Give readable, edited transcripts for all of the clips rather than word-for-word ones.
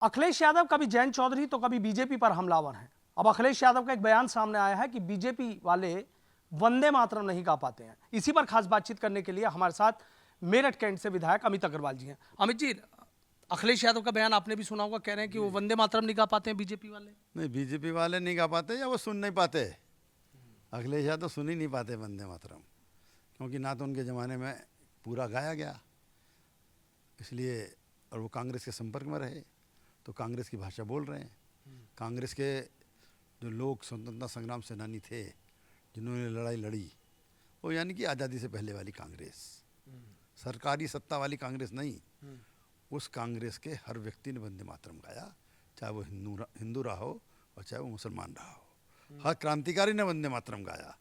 अखिलेश यादव कभी जयंत चौधरी तो कभी बीजेपी पर हमलावर हैं। अब अखिलेश यादव का एक बयान सामने आया है कि बीजेपी वाले वंदे मातरम नहीं गा पाते हैं। इसी पर खास बातचीत करने के लिए हमारे साथ मेरठ कैंट से विधायक अमित अग्रवाल जी हैं। अमित जी, अखिलेश यादव का बयान आपने भी सुना होगा, कह रहे हैं कि वो वंदे मातरम नहीं गा पाते हैं बीजेपी वाले। नहीं, बीजेपी वाले नहीं गा पाते या वो सुन नहीं पाते। अखिलेश यादव सुन ही नहीं पाते वंदे मातरम, क्योंकि ना तो उनके ज़माने में पूरा गाया गया, इसलिए। और वो कांग्रेस के संपर्क में रहे तो कांग्रेस की भाषा बोल रहे हैं। कांग्रेस के जो लोग स्वतंत्रता संग्राम सेनानी थे, जिन्होंने लड़ाई लड़ी, वो यानी कि आज़ादी से पहले वाली कांग्रेस, सरकारी सत्ता वाली कांग्रेस नहीं। उस कांग्रेस के हर व्यक्ति ने वंदे मातरम गाया, चाहे वो हिंदू रहा हो और चाहे वो मुसलमान रहा हो। हर क्रांतिकारी ने वंदे मातरम गाया,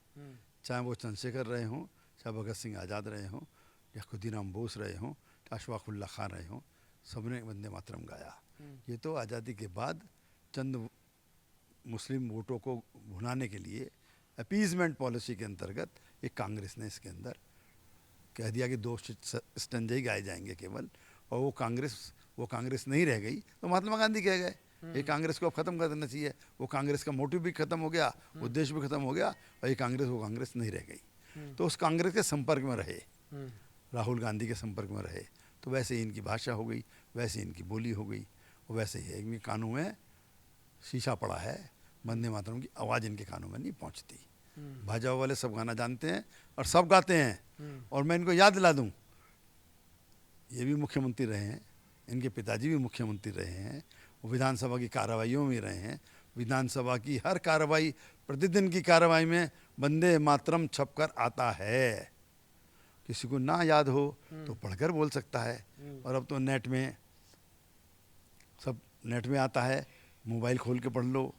चाहे वो चंद्रशेखर रहे हों, चाहे भगत सिंह आज़ाद रहे हों, या खुदीराम बोस रहे हों, चाहे अशफाकुल्ला खान रहे हों, सबने वंदे मातरम गाया। ये तो आज़ादी के बाद चंद मुस्लिम वोटों को भुनाने के लिए अपीजमेंट पॉलिसी के अंतर्गत एक कांग्रेस ने इसके अंदर कह दिया कि दो स्टंजे ही गाए जाएंगे केवल, और वो कांग्रेस नहीं रह गई तो महात्मा गांधी कह गए ये कांग्रेस को अब ख़त्म कर देना चाहिए। वो कांग्रेस का मोटिव भी ख़त्म हो गया, उद्देश्य भी ख़त्म हो गया, और ये कांग्रेस नहीं रह गई। तो उस कांग्रेस के संपर्क में रहे, राहुल गांधी के संपर्क में रहे, तो वैसे ही इनकी भाषा हो गई, वैसे ही इनकी बोली हो गई, और वैसे ही इनके कानों में शीशा पड़ा है। वंदे मातरम की आवाज़ इनके कानों में नहीं पहुंचती। भाजपा वाले सब गाना जानते हैं और सब गाते हैं। और मैं इनको याद दिला दूं, ये भी मुख्यमंत्री रहे हैं, इनके पिताजी भी मुख्यमंत्री रहे हैं, वो विधानसभा की कार्रवाइयों में रहे हैं। विधानसभा की हर कार्रवाई, प्रतिदिन की कार्रवाई में वंदे मातरम छपकर आता है। किसी को ना याद हो तो पढ़कर बोल सकता है, और अब तो नेट में आता है, मोबाइल खोल के पढ़ लो।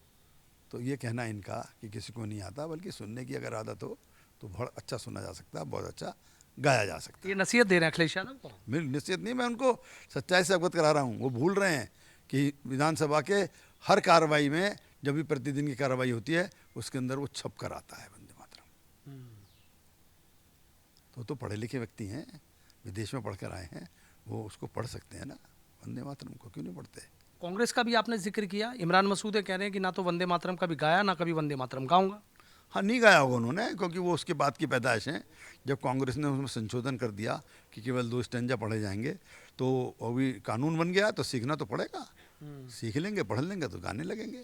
तो ये कहना इनका कि किसी को नहीं आता, बल्कि सुनने की अगर आदत हो तो बहुत अच्छा सुना जा सकता है, बहुत अच्छा गाया जा सकता है। ये नसीहत दे रहे हैं अखिलेश यादव को? मेरी नसीहत नहीं, मैं उनको सच्चाई से अवगत करा रहा हूँ। वो भूल रहे हैं कि विधानसभा के हर कार्रवाई में, जब भी प्रतिदिन की कार्रवाई होती है, उसके अंदर वो छप कर आता है वंदे मातरम। तो पढ़े लिखे व्यक्ति हैं, विदेश में पढ़कर आए हैं, वो उसको पढ़ सकते हैं ना, वंदे मातरम को क्यों नहीं पढ़ते। कांग्रेस का भी आपने जिक्र किया, इमरान मसूद कह रहे हैं कि ना तो वंदे मातरम कभी गाया, ना कभी वंदे मातरम गाऊंगा। हाँ, नहीं गाया होगा उन्होंने, क्योंकि वो उसके बाद की पैदाइश है, जब कांग्रेस ने उसमें संशोधन कर दिया कि केवल 2 स्टैंजा पढ़े जाएंगे, तो अभी कानून बन गया, तो सीखना तो पड़ेगा। सीख लेंगे, पढ़ लेंगे तो गाने लगेंगे।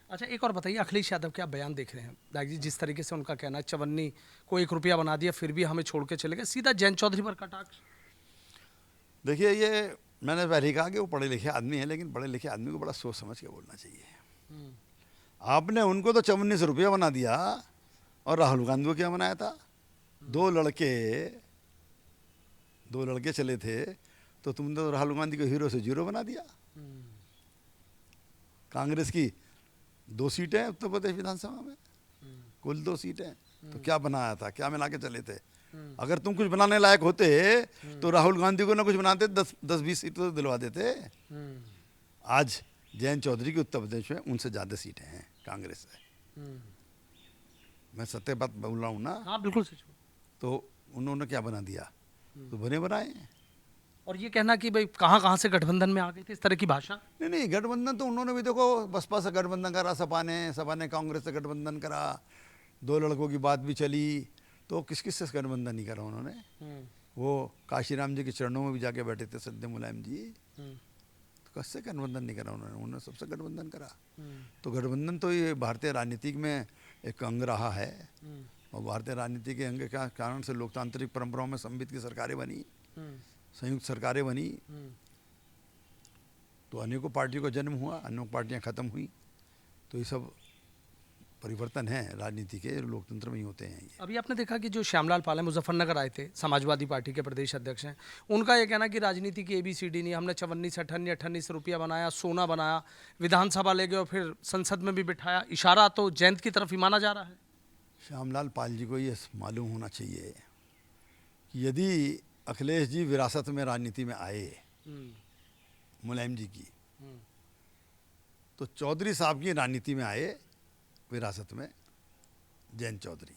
अच्छा, एक और बताइए, अखिलेश यादव क्या बयान देख रहे हैं दाई जी? जिस तरीके से उनका कहना है, चवन्नी को 1 रुपया बना दिया फिर भी हमें छोड़ के चले गए, सीधा जयंत चौधरी पर कटाक्ष। देखिए, ये मैंने पहले कहा कि वो पढ़े लिखे आदमी है, लेकिन पढ़े लिखे आदमी को बड़ा सोच समझ के बोलना चाहिए। आपने उनको तो 54 रुपया बना दिया, और राहुल गांधी को क्या बनाया था? दो लड़के चले थे, तो तुमने तो राहुल गांधी को हीरो से जीरो बना दिया। कांग्रेस की 2 सीटें हैं उत्तर प्रदेश विधानसभा में, कुल 2 सीटें, तो क्या बनाया था, क्या मिला के चले थे? अगर तुम कुछ बनाने लायक होते तो राहुल गांधी को ना कुछ बनाते, 10-20 सीटें तो दिलवा देते। आज जयंत चौधरी की उत्तर प्रदेश में उनसे ज़्यादा सीटें हैं कांग्रेस से। मैं सत्य बात बोल रहा हूँ ना। हाँ, बिल्कुल सच। तो उन्होंने क्या बना दिया? तो बने बनाए। और ये कहना कि भाई कहाँ कहाँ से गठबंधन में आ गए थे, इस तरह की भाषा। नहीं, गठबंधन तो उन्होंने भी, देखो, बसपा से गठबंधन करा, सपा ने कांग्रेस से गठबंधन करा, 2 लड़कों की बात भी चली, तो किस किस से गठबंधन नहीं करा उन्होंने। वो काशीराम जी के चरणों में भी जाके बैठे थे, सद्य मुलायम जी, तो किससे गठबंधन नहीं करा उन्होंने सबसे गठबंधन करा। तो गठबंधन तो ये भारतीय राजनीति में एक अंग रहा है, और भारतीय राजनीति के अंग के कारण से लोकतांत्रिक परंपराओं में संवित की सरकारें बनी, संयुक्त सरकारें बनी, तो अनेकों पार्टियों का जन्म हुआ, अनेकों पार्टियां खत्म हुई। तो ये सब परिवर्तन है राजनीति के, लोकतंत्र में ही होते हैं ये। अभी आपने देखा कि जो श्यामलाल पाल मुजफ्फरनगर आए थे, समाजवादी पार्टी के प्रदेश अध्यक्ष हैं, उनका ये कहना कि राजनीति की ABCD नहीं, हमने 54 से 98 रुपया बनाया, सोना बनाया, विधानसभा ले गए और फिर संसद में भी बिठाया। इशारा तो जयंत की तरफ ही माना जा रहा है। श्यामलाल पाल जी को ये मालूम होना चाहिए कि यदि अखिलेश जी विरासत में राजनीति में आए, मुलायम जी की, तो चौधरी साहब की राजनीति में आए विरासत में जयंत चौधरी।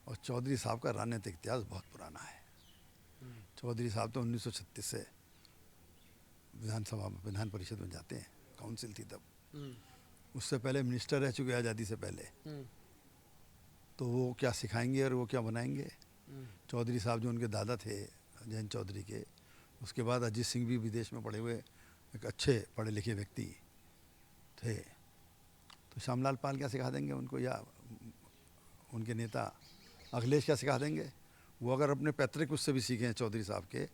और चौधरी साहब का राजनीतिक इतिहास बहुत पुराना है। चौधरी साहब तो 1936 से विधानसभा में, विधान परिषद में जाते हैं, काउंसिल थी तब, उससे पहले मिनिस्टर रह चुके आज़ादी से पहले, तो वो क्या सिखाएंगे और वो क्या बनाएंगे। चौधरी साहब जो उनके दादा थे जयंत चौधरी के, उसके बाद अजीत सिंह भी विदेश में पढ़े हुए एक अच्छे पढ़े लिखे व्यक्ति थे, तो श्यामलाल पाल क्या सिखा देंगे उनको, या उनके नेता अखिलेश क्या सिखा देंगे। वो अगर अपने पैतृक उससे भी सीखे हैं चौधरी साहब के,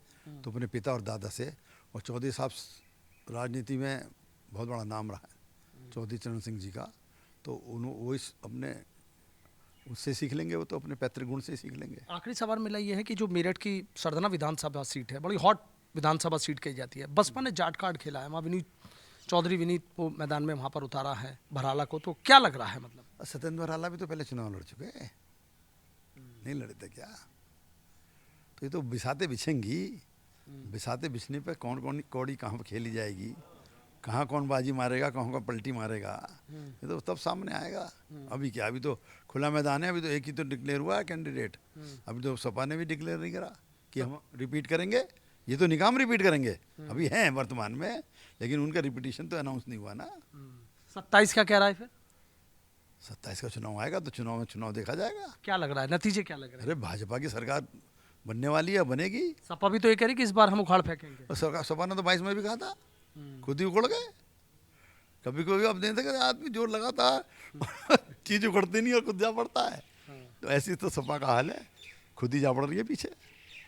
तो अपने पिता और दादा से। और चौधरी साहब राजनीति में बहुत बड़ा नाम रहा है चौधरी चरण सिंह जी का, तो वो इस अपने उससे सीख लेंगे, वो तो अपने पैतृक गुण से सीख लेंगे। आखिरी सवाल मेरा ये है कि जो मेरठ की सरदना विधानसभा सीट है, बड़ी हॉट विधानसभा सीट कही जाती है, बसपा ने जाट कार्ड खेला है, वहाँ विनीत चौधरी विनीत को मैदान में वहाँ पर उतारा है भराला को, तो क्या लग रहा है मतलब। सत्येंद्र भराला भी तो पहले चुनाव लड़ चुके हैं, नहीं लड़े थे क्या। तो ये तो बिसाते बिछेंगी, बिसाते बिछने पे कौन कौन कौड़ी कहाँ पर खेली जाएगी, कहाँ कौन बाजी मारेगा, कहाँ कौन पलटी मारेगा, ये तो तब सामने आएगा। अभी क्या, अभी तो खुला मैदान है, अभी तो एक ही तो डिक्लेयर हुआ है कैंडिडेट, अभी तो सपा ने भी डिक्लेयर नहीं करा कि हम रिपीट करेंगे, ये तो निकाम रिपीट करेंगे, अभी हैं वर्तमान में, लेकिन उनका रिपीटिशन तो अनाउंस नहीं हुआ ना। 27 का कह रहा है फिर, 27 का चुनाव आएगा तो चुनाव में चुनाव देखा जाएगा। क्या लग रहा है, नतीजे क्या लग रहे हैं। अरे भाजपा की सरकार बनने वाली है, बनेगी। सपा भी तो ये कह रही कि इस बार हम उखाड़ फेंकेंगे। और सरकार, सपा ने तो 22 में भी कहा था, खुद ही उखड़ गए। कभी कभी अब नहीं था, आदमी जोर लगाता है चीज उखड़ती नहीं और खुद जा पड़ता है। तो ऐसी तो सपा का हाल है, खुद ही जा पड़ रही है पीछे,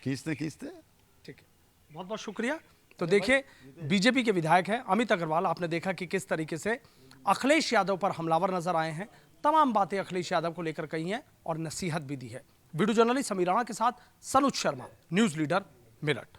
खींचते खींचते। ठीक है, बहुत बहुत शुक्रिया। तो देखिए, बीजेपी के विधायक हैं अमित अग्रवाल, आपने देखा कि किस तरीके से अखिलेश यादव पर हमलावर नजर आए हैं, तमाम बातें अखिलेश यादव को लेकर कही हैं और नसीहत भी दी है। वीडियो जर्नलिस्ट समीर राणा के साथ सनुज शर्मा, न्यूज लीडर, मेरठ।